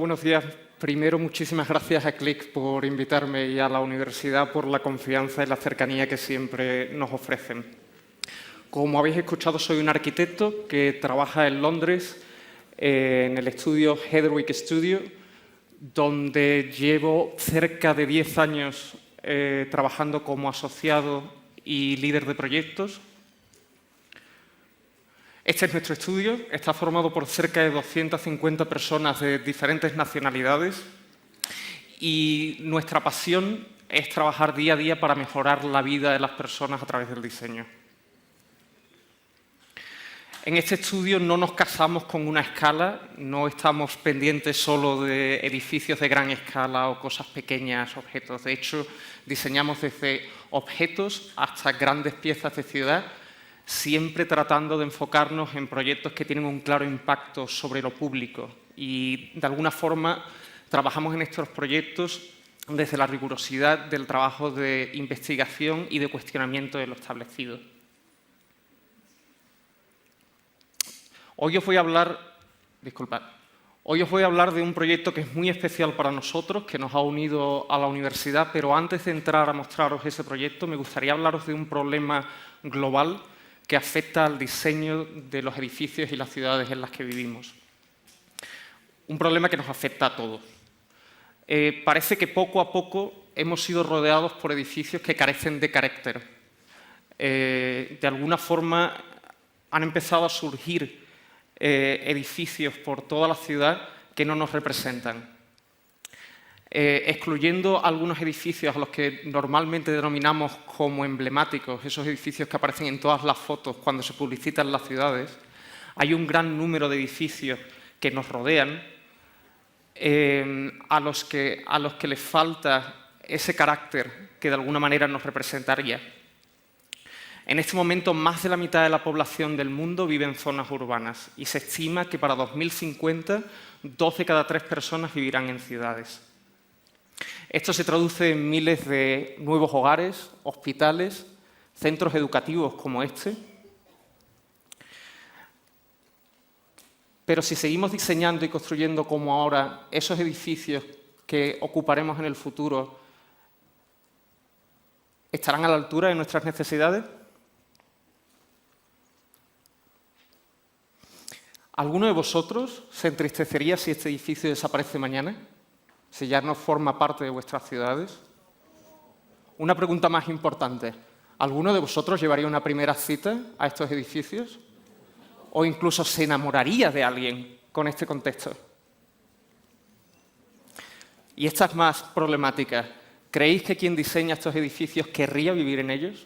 buenos días. Primero, muchísimas gracias a CLIC por invitarme y a la universidad por la confianza y la cercanía que siempre nos ofrecen. Como habéis escuchado, soy un arquitecto que trabaja en Londres en el estudio Heatherwick Studio, donde llevo cerca de 10 años trabajando como asociado y líder de proyectos. Este es nuestro estudio, está formado por cerca de 250 personas de diferentes nacionalidades y nuestra pasión es trabajar día a día para mejorar la vida de las personas a través del diseño. En este estudio no nos casamos con una escala, no estamos pendientes solo de edificios de gran escala o cosas pequeñas, objetos. De hecho, diseñamos desde objetos hasta grandes piezas de ciudad, siempre tratando de enfocarnos en proyectos que tienen un claro impacto sobre lo público. Y, de alguna forma, trabajamos en estos proyectos desde la rigurosidad del trabajo de investigación y de cuestionamiento de lo establecido. Hoy os voy a hablar de un proyecto que es muy especial para nosotros, que nos ha unido a la universidad, pero antes de entrar a mostraros ese proyecto, me gustaría hablaros de un problema global que afecta al diseño de los edificios y las ciudades en las que vivimos. Un problema que nos afecta a todos. Parece que poco a poco hemos sido rodeados por edificios que carecen de carácter. De alguna forma han empezado a surgir edificios por toda la ciudad que no nos representan. Excluyendo algunos edificios a los que normalmente denominamos como emblemáticos, esos edificios que aparecen en todas las fotos cuando se publicitan las ciudades, hay un gran número de edificios que nos rodean, a los que les falta ese carácter que de alguna manera nos representaría. En este momento, más de la mitad de la población del mundo vive en zonas urbanas y se estima que para 2050, 2 de cada 3 personas vivirán en ciudades. Esto se traduce en miles de nuevos hogares, hospitales, centros educativos como este. Pero si seguimos diseñando y construyendo como ahora, esos edificios que ocuparemos en el futuro, ¿estarán a la altura de nuestras necesidades? ¿Alguno de vosotros se entristecería si este edificio desaparece mañana? Si ya no forma parte de vuestras ciudades. Una pregunta más importante. ¿Alguno de vosotros llevaría una primera cita a estos edificios? ¿O incluso se enamoraría de alguien con este contexto? Y esta es más problemática. ¿Creéis que quien diseña estos edificios querría vivir en ellos?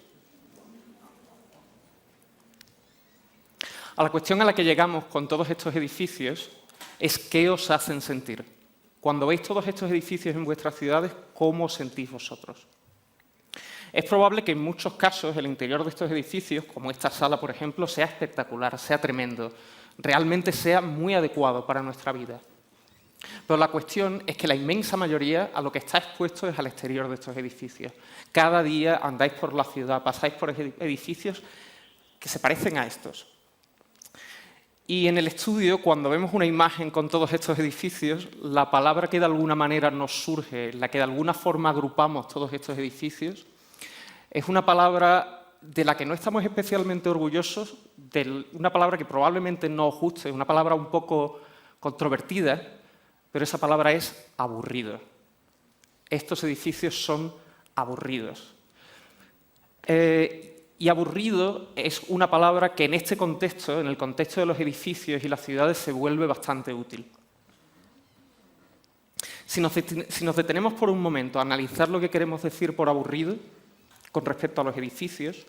A la cuestión a la que llegamos con todos estos edificios es ¿qué os hacen sentir? Cuando veis todos estos edificios en vuestras ciudades, ¿cómo os sentís vosotros? Es probable que en muchos casos el interior de estos edificios, como esta sala, por ejemplo, sea espectacular, sea tremendo, realmente sea muy adecuado para nuestra vida. Pero la cuestión es que la inmensa mayoría a lo que está expuesto es al exterior de estos edificios. Cada día andáis por la ciudad, pasáis por edificios que se parecen a estos. Y en el estudio, cuando vemos una imagen con todos estos edificios, la palabra que de alguna manera nos surge, la que de alguna forma agrupamos todos estos edificios, es una palabra de la que no estamos especialmente orgullosos, una palabra que probablemente no os guste, una palabra un poco controvertida, pero esa palabra es aburrido. Estos edificios son aburridos. Y aburrido es una palabra que en este contexto, en el contexto de los edificios y las ciudades, se vuelve bastante útil. Si nos detenemos por un momento a analizar lo que queremos decir por aburrido con respecto a los edificios,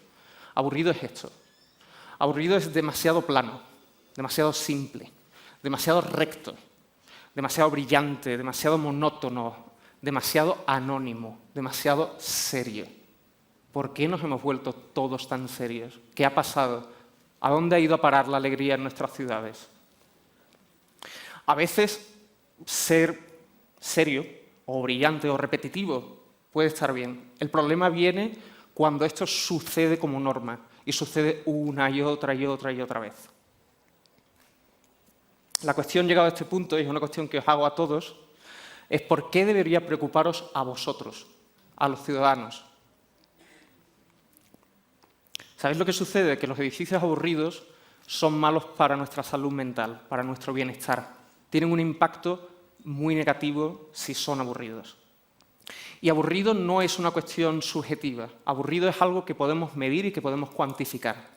aburrido es esto. Aburrido es demasiado plano, demasiado simple, demasiado recto, demasiado brillante, demasiado monótono, demasiado anónimo, demasiado serio. ¿Por qué nos hemos vuelto todos tan serios? ¿Qué ha pasado? ¿A dónde ha ido a parar la alegría en nuestras ciudades? A veces ser serio o brillante o repetitivo puede estar bien. El problema viene cuando esto sucede como norma y sucede una y otra y otra y otra vez. La cuestión llegada a este punto, y es una cuestión que os hago a todos, es por qué debería preocuparos a vosotros, a los ciudadanos. ¿Sabéis lo que sucede? Que los edificios aburridos son malos para nuestra salud mental, para nuestro bienestar. Tienen un impacto muy negativo si son aburridos. Y aburrido no es una cuestión subjetiva. Aburrido es algo que podemos medir y que podemos cuantificar.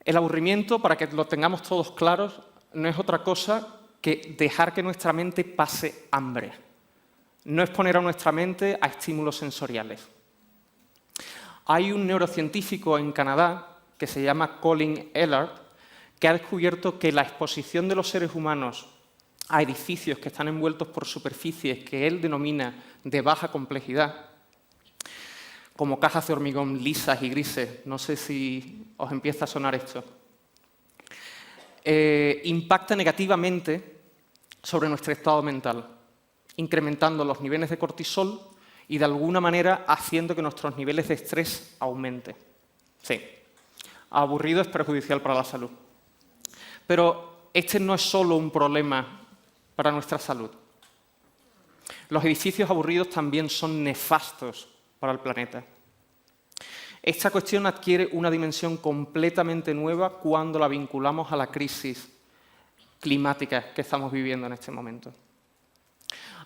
El aburrimiento, para que lo tengamos todos claros, no es otra cosa que dejar que nuestra mente pase hambre. No exponer a nuestra mente a estímulos sensoriales. Hay un neurocientífico en Canadá que se llama Colin Ellard que ha descubierto que la exposición de los seres humanos a edificios que están envueltos por superficies que él denomina de baja complejidad, como cajas de hormigón lisas y grises, no sé si os empieza a sonar esto, impacta negativamente sobre nuestro estado mental, incrementando los niveles de cortisol y de alguna manera haciendo que nuestros niveles de estrés aumenten. Sí, aburrido es perjudicial para la salud. Pero este no es solo un problema para nuestra salud. Los edificios aburridos también son nefastos para el planeta. Esta cuestión adquiere una dimensión completamente nueva cuando la vinculamos a la crisis climática que estamos viviendo en este momento.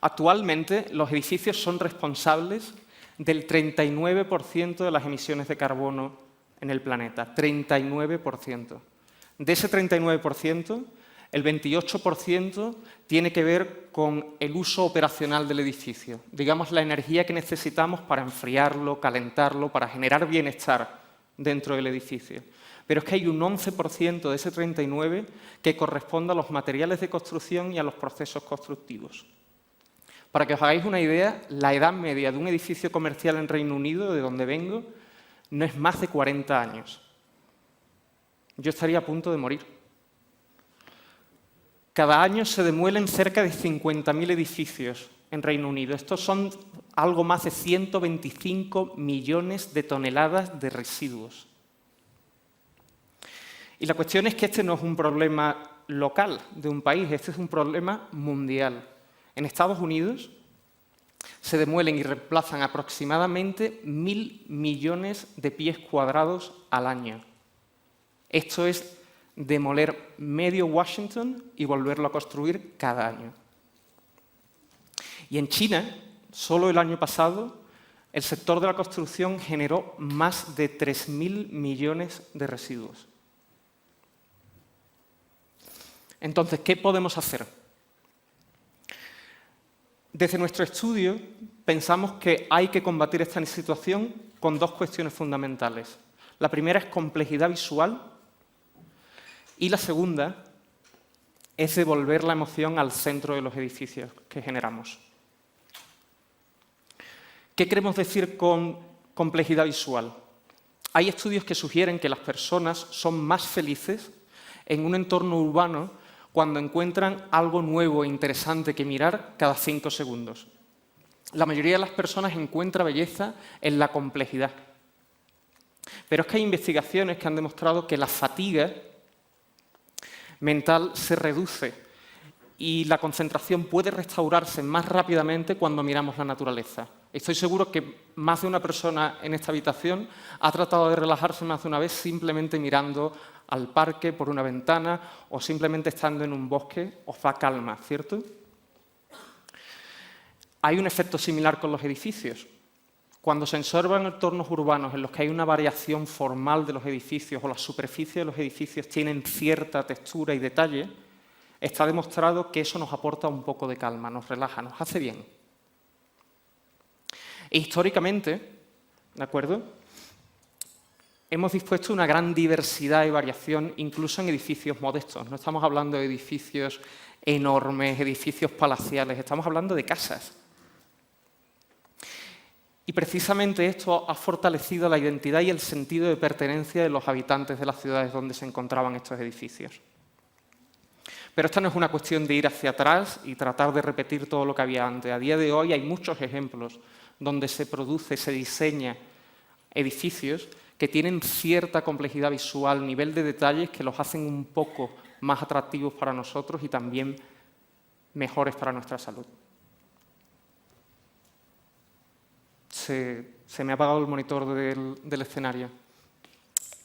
Actualmente, los edificios son responsables del 39% de las emisiones de carbono en el planeta. 39%. De ese 39%, el 28% tiene que ver con el uso operacional del edificio. Digamos, la energía que necesitamos para enfriarlo, calentarlo, para generar bienestar dentro del edificio. Pero es que hay un 11% de ese 39% que corresponde a los materiales de construcción y a los procesos constructivos. Para que os hagáis una idea, la edad media de un edificio comercial en Reino Unido, de donde vengo, no es más de 40 años. Yo estaría a punto de morir. Cada año se demuelen cerca de 50.000 edificios en Reino Unido. Estos son algo más de 125 millones de toneladas de residuos. Y la cuestión es que este no es un problema local de un país, este es un problema mundial. En Estados Unidos se demuelen y reemplazan aproximadamente 1.000 millones de pies cuadrados al año. Esto es demoler medio Washington y volverlo a construir cada año. Y en China, solo el año pasado, el sector de la construcción generó más de 3.000 millones de residuos. Entonces, ¿qué podemos hacer? Desde nuestro estudio pensamos que hay que combatir esta situación con dos cuestiones fundamentales. La primera es complejidad visual y la segunda es devolver la emoción al centro de los edificios que generamos. ¿Qué queremos decir con complejidad visual? Hay estudios que sugieren que las personas son más felices en un entorno urbano cuando encuentran algo nuevo e interesante que mirar cada 5 segundos. La mayoría de las personas encuentra belleza en la complejidad. Pero es que hay investigaciones que han demostrado que la fatiga mental se reduce y la concentración puede restaurarse más rápidamente cuando miramos la naturaleza. Estoy seguro que más de una persona en esta habitación ha tratado de relajarse más de una vez simplemente mirando al parque por una ventana o simplemente estando en un bosque os da calma, ¿cierto? Hay un efecto similar con los edificios. Cuando se observan entornos urbanos en los que hay una variación formal de los edificios o la superficie de los edificios tienen cierta textura y detalle, está demostrado que eso nos aporta un poco de calma, nos relaja, nos hace bien. E históricamente, ¿de acuerdo?, hemos dispuesto una gran diversidad y variación incluso en edificios modestos. No estamos hablando de edificios enormes, edificios palaciales, estamos hablando de casas. Y precisamente esto ha fortalecido la identidad y el sentido de pertenencia de los habitantes de las ciudades donde se encontraban estos edificios. Pero esta no es una cuestión de ir hacia atrás y tratar de repetir todo lo que había antes. A día de hoy hay muchos ejemplos donde se produce, se diseña edificios que tienen cierta complejidad visual, nivel de detalles que los hacen un poco más atractivos para nosotros y también mejores para nuestra salud. Se me ha apagado el monitor del escenario.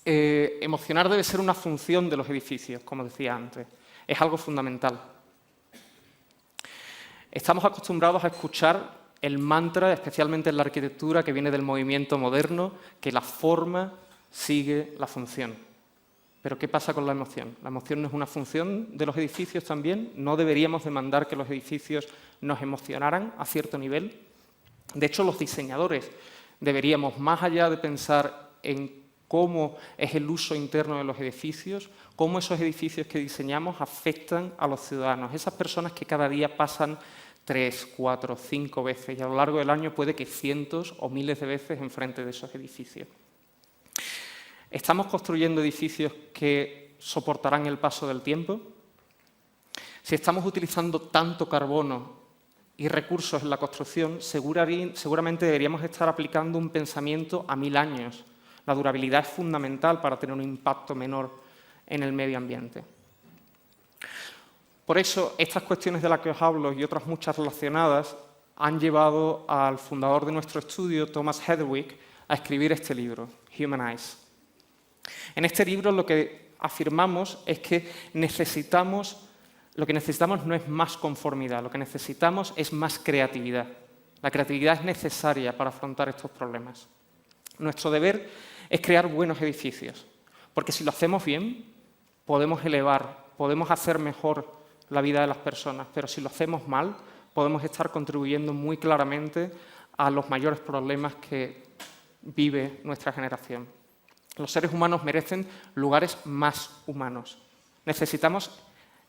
Emocionar debe ser una función de los edificios, como decía antes. Es algo fundamental. Estamos acostumbrados a escuchar el mantra, especialmente en la arquitectura, que viene del movimiento moderno, que la forma sigue la función. Pero ¿qué pasa con la emoción? ¿La emoción no es una función de los edificios también? ¿No deberíamos demandar que los edificios nos emocionaran a cierto nivel? De hecho, los diseñadores deberíamos, más allá de pensar en cómo es el uso interno de los edificios, cómo esos edificios que diseñamos afectan a los ciudadanos, esas personas que cada día pasan 3, 4, 5 veces y a lo largo del año puede que cientos o miles de veces enfrente de esos edificios. ¿Estamos construyendo edificios que soportarán el paso del tiempo? Si estamos utilizando tanto carbono y recursos en la construcción, seguramente deberíamos estar aplicando un pensamiento a 1000 años. La durabilidad es fundamental para tener un impacto menor en el medio ambiente. Por eso, estas cuestiones de las que os hablo y otras muchas relacionadas han llevado al fundador de nuestro estudio, Thomas Heatherwick, a escribir este libro, Humanize. En este libro lo que afirmamos es que lo que necesitamos no es más conformidad, lo que necesitamos es más creatividad. La creatividad es necesaria para afrontar estos problemas. Nuestro deber es crear buenos edificios, porque si lo hacemos bien, podemos elevar, podemos hacer mejor la vida de las personas, pero si lo hacemos mal, podemos estar contribuyendo muy claramente a los mayores problemas que vive nuestra generación. Los seres humanos merecen lugares más humanos. Necesitamos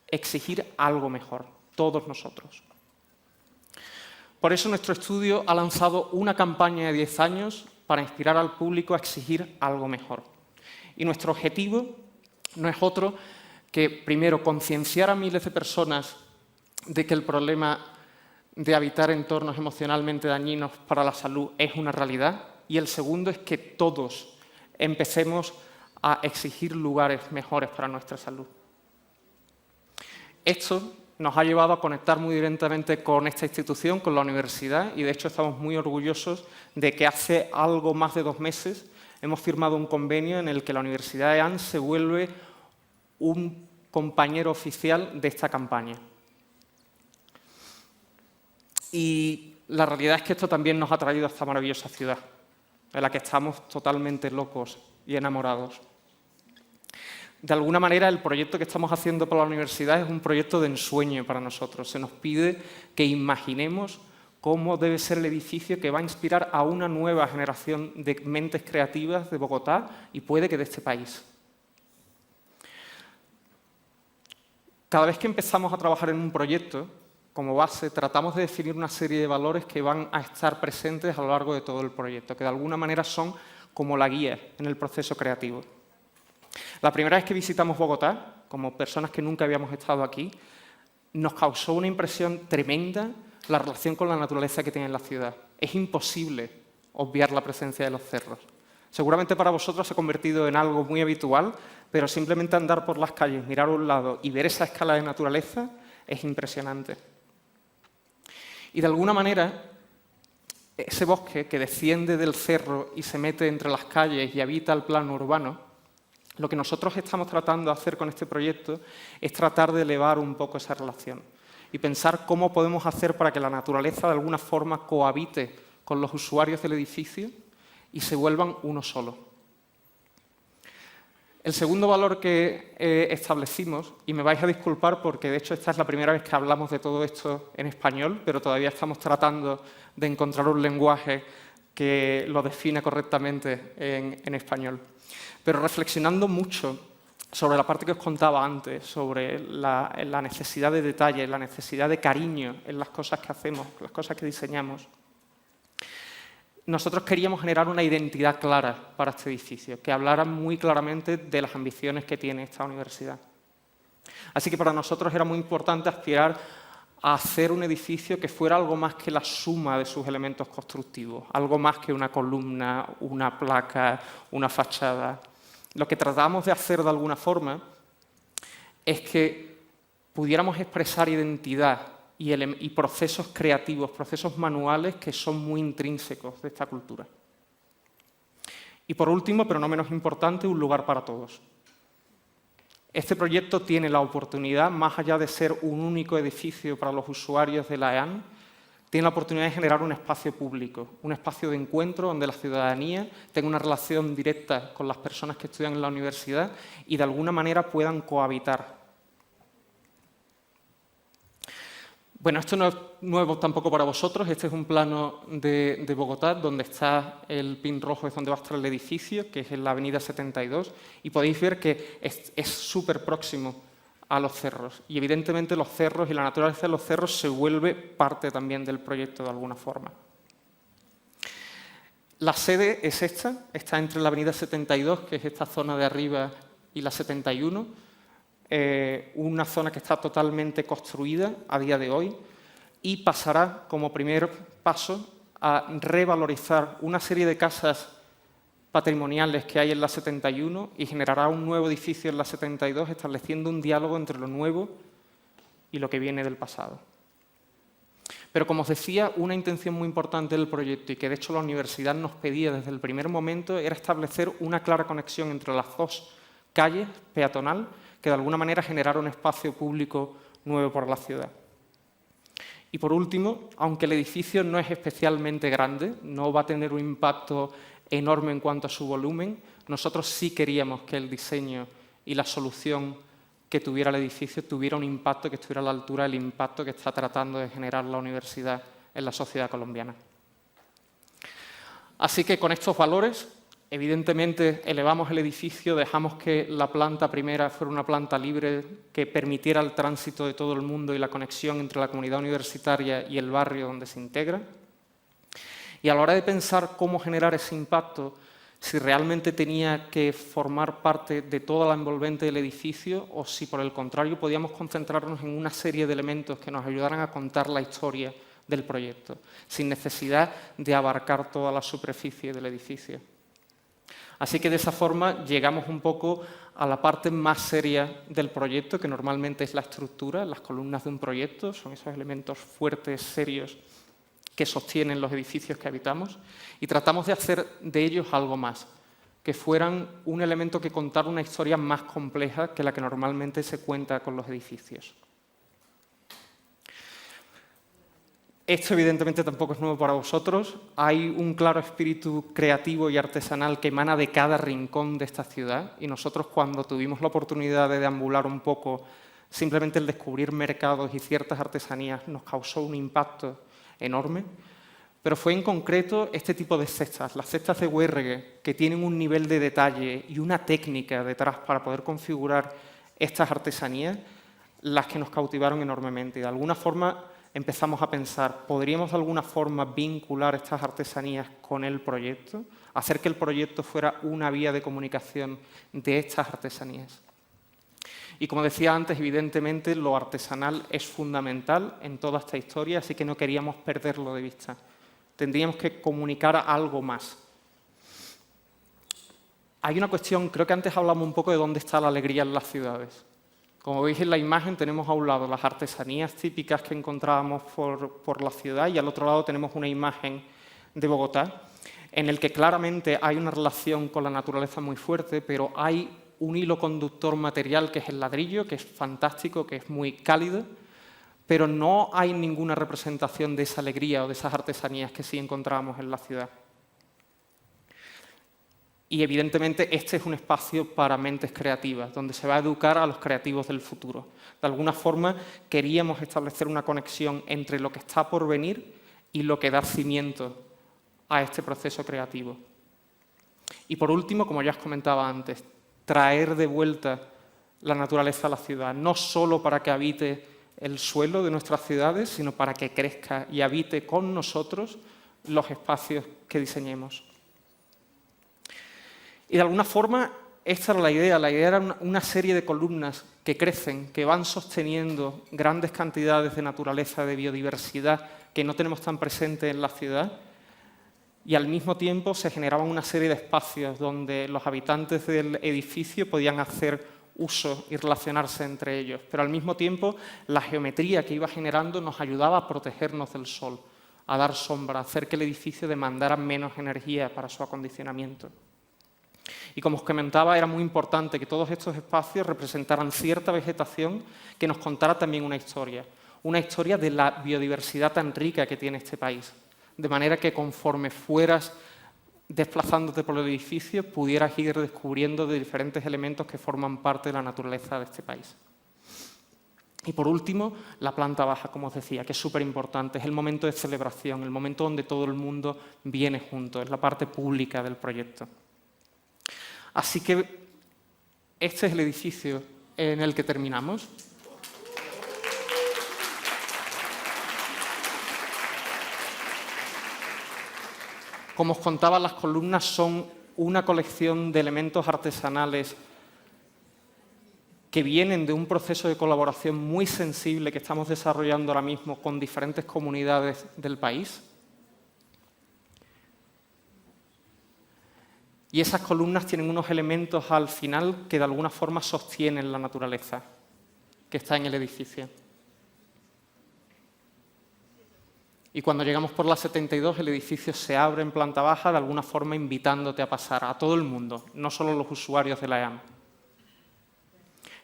exigir algo mejor, todos nosotros. Por eso nuestro estudio ha lanzado una campaña de 10 años para inspirar al público a exigir algo mejor. Y nuestro objetivo no es otro que, primero, concienciar a miles de personas de que el problema de habitar entornos emocionalmente dañinos para la salud es una realidad, y el segundo es que todos empecemos a exigir lugares mejores para nuestra salud. Esto nos ha llevado a conectar muy directamente con esta institución, con la universidad, y de hecho estamos muy orgullosos de que hace algo más de 2 meses hemos firmado un convenio en el que la Universidad de EAN se vuelve un compañero oficial de esta campaña. Y la realidad es que esto también nos ha traído a esta maravillosa ciudad, en la que estamos totalmente locos y enamorados. De alguna manera, el proyecto que estamos haciendo para la universidad es un proyecto de ensueño para nosotros. Se nos pide que imaginemos cómo debe ser el edificio que va a inspirar a una nueva generación de mentes creativas de Bogotá y puede que de este país. Cada vez que empezamos a trabajar en un proyecto, como base, tratamos de definir una serie de valores que van a estar presentes a lo largo de todo el proyecto, que de alguna manera son como la guía en el proceso creativo. La primera vez que visitamos Bogotá, como personas que nunca habíamos estado aquí, nos causó una impresión tremenda la relación con la naturaleza que tiene la ciudad. Es imposible obviar la presencia de los cerros. Seguramente para vosotros se ha convertido en algo muy habitual, pero simplemente andar por las calles, mirar a un lado y ver esa escala de naturaleza es impresionante. Y de alguna manera, ese bosque que desciende del cerro y se mete entre las calles y habita el plano urbano, lo que nosotros estamos tratando de hacer con este proyecto es tratar de elevar un poco esa relación y pensar cómo podemos hacer para que la naturaleza de alguna forma cohabite con los usuarios del edificio y se vuelvan uno solo. El segundo valor que establecimos, y me vais a disculpar porque de hecho esta es la primera vez que hablamos de todo esto en español, pero todavía estamos tratando de encontrar un lenguaje que lo defina correctamente en español. Pero reflexionando mucho sobre la parte que os contaba antes, sobre la necesidad de detalle, la necesidad de cariño en las cosas que hacemos, las cosas que diseñamos, nosotros queríamos generar una identidad clara para este edificio, que hablara muy claramente de las ambiciones que tiene esta universidad. Así que para nosotros era muy importante aspirar a hacer un edificio que fuera algo más que la suma de sus elementos constructivos, algo más que una columna, una placa, una fachada. Lo que tratamos de hacer de alguna forma es que pudiéramos expresar identidad y procesos creativos, procesos manuales que son muy intrínsecos de esta cultura. Y por último, pero no menos importante, un lugar para todos. Este proyecto tiene la oportunidad, más allá de ser un único edificio para los usuarios de la EAN, tiene la oportunidad de generar un espacio público, un espacio de encuentro donde la ciudadanía tenga una relación directa con las personas que estudian en la universidad y de alguna manera puedan cohabitar. Bueno, esto no es nuevo tampoco para vosotros. Este es un plano de Bogotá, donde está el pin rojo, es donde va a estar el edificio, que es en la avenida 72, y podéis ver que es súper próximo a los cerros. Y evidentemente los cerros y la naturaleza de los cerros se vuelve parte también del proyecto de alguna forma. La sede es esta, está entre la avenida 72, que es esta zona de arriba, y la 71, una zona que está totalmente construida a día de hoy y pasará como primer paso a revalorizar una serie de casas patrimoniales que hay en la 71 y generará un nuevo edificio en la 72, estableciendo un diálogo entre lo nuevo y lo que viene del pasado. Pero, como os decía, una intención muy importante del proyecto y que de hecho la universidad nos pedía desde el primer momento era establecer una clara conexión entre las dos calles peatonal que de alguna manera generara un espacio público nuevo por la ciudad. Y por último, aunque el edificio no es especialmente grande, no va a tener un impacto enorme en cuanto a su volumen, nosotros sí queríamos que el diseño y la solución que tuviera el edificio tuviera un impacto que estuviera a la altura del impacto que está tratando de generar la universidad en la sociedad colombiana. Así que con estos valores, evidentemente elevamos el edificio, dejamos que la planta primera fuera una planta libre que permitiera el tránsito de todo el mundo y la conexión entre la comunidad universitaria y el barrio donde se integra. Y a la hora de pensar cómo generar ese impacto, si realmente tenía que formar parte de toda la envolvente del edificio o si, por el contrario, podíamos concentrarnos en una serie de elementos que nos ayudaran a contar la historia del proyecto, sin necesidad de abarcar toda la superficie del edificio. Así que de esa forma llegamos un poco a la parte más seria del proyecto, que normalmente es la estructura, las columnas de un proyecto, son esos elementos fuertes, serios, que sostienen los edificios que habitamos, y tratamos de hacer de ellos algo más, que fueran un elemento que contara una historia más compleja que la que normalmente se cuenta con los edificios. Esto evidentemente tampoco es nuevo para vosotros. Hay un claro espíritu creativo y artesanal que emana de cada rincón de esta ciudad y nosotros, cuando tuvimos la oportunidad de deambular un poco, simplemente el descubrir mercados y ciertas artesanías nos causó un impacto enorme, pero fue en concreto este tipo de cestas, las cestas de Huérregue, que tienen un nivel de detalle y una técnica detrás para poder configurar estas artesanías, las que nos cautivaron enormemente. Y de alguna forma empezamos a pensar, ¿podríamos de alguna forma vincular estas artesanías con el proyecto? Hacer que el proyecto fuera una vía de comunicación de estas artesanías. Y como decía antes, evidentemente lo artesanal es fundamental en toda esta historia, así que no queríamos perderlo de vista. Tendríamos que comunicar algo más. Hay una cuestión, creo que antes hablamos un poco de dónde está la alegría en las ciudades. Como veis en la imagen, tenemos a un lado las artesanías típicas que encontrábamos por la ciudad y al otro lado tenemos una imagen de Bogotá, en el que claramente hay una relación con la naturaleza muy fuerte, pero hay un hilo conductor material que es el ladrillo, que es fantástico, que es muy cálido, pero no hay ninguna representación de esa alegría o de esas artesanías que sí encontrábamos en la ciudad. Y evidentemente este es un espacio para mentes creativas, donde se va a educar a los creativos del futuro. De alguna forma queríamos establecer una conexión entre lo que está por venir y lo que da cimiento a este proceso creativo. Y por último, como ya os comentaba antes, traer de vuelta la naturaleza a la ciudad, no solo para que habite el suelo de nuestras ciudades, sino para que crezca y habite con nosotros los espacios que diseñemos. Y de alguna forma, esta era la idea. La idea era una serie de columnas que crecen, que van sosteniendo grandes cantidades de naturaleza, de biodiversidad, que no tenemos tan presente en la ciudad, y al mismo tiempo se generaban una serie de espacios donde los habitantes del edificio podían hacer uso y relacionarse entre ellos, pero al mismo tiempo la geometría que iba generando nos ayudaba a protegernos del sol, a dar sombra, a hacer que el edificio demandara menos energía para su acondicionamiento. Y como os comentaba, era muy importante que todos estos espacios representaran cierta vegetación que nos contara también una historia de la biodiversidad tan rica que tiene este país, de manera que conforme fueras desplazándote por el edificio pudieras ir descubriendo de diferentes elementos que forman parte de la naturaleza de este país. Y por último, la planta baja, como os decía, que es súper importante, es el momento de celebración, el momento donde todo el mundo viene junto, es la parte pública del proyecto. Así que este es el edificio en el que terminamos. Como os contaba, las columnas son una colección de elementos artesanales que vienen de un proceso de colaboración muy sensible que estamos desarrollando ahora mismo con diferentes comunidades del país. Y esas columnas tienen unos elementos al final que de alguna forma sostienen la naturaleza que está en el edificio. Y cuando llegamos por la 72, el edificio se abre en planta baja, de alguna forma invitándote a pasar, a todo el mundo, no solo los usuarios de la EAM,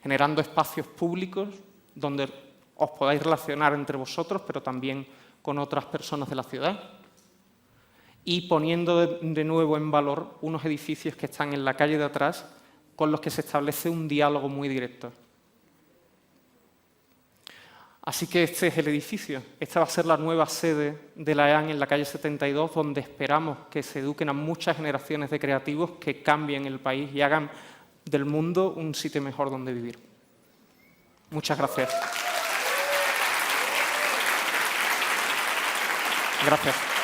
generando espacios públicos donde os podáis relacionar entre vosotros, pero también con otras personas de la ciudad, y poniendo de nuevo en valor unos edificios que están en la calle de atrás, con los que se establece un diálogo muy directo. Así que este es el edificio. Esta va a ser la nueva sede de la EAM en la calle 72, donde esperamos que se eduquen a muchas generaciones de creativos que cambien el país y hagan del mundo un sitio mejor donde vivir. Muchas gracias. Gracias.